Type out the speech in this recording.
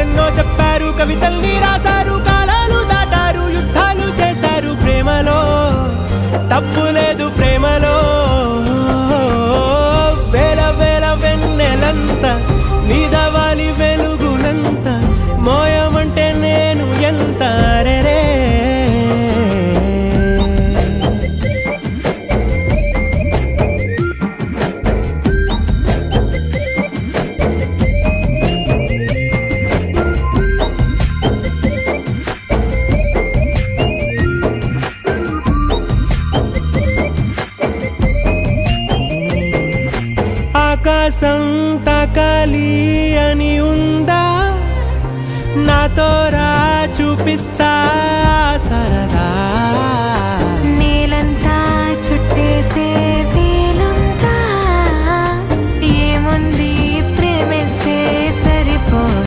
కథలెన్నో చెప్పారు, కవితల్ని రాశారు, కాలాలు దాటారు, యుద్ధాలు చేశారు. ప్రేమలో తప్పు లేదు, ప్రేమలో వేల వేల వెన్నెలంత నీదవాలి వెలుగునంత, మోయమంటే నేను ఎంత రే. ఆకాశం తాకాలి అని ఉందా, నాతో రా చూపిస్తా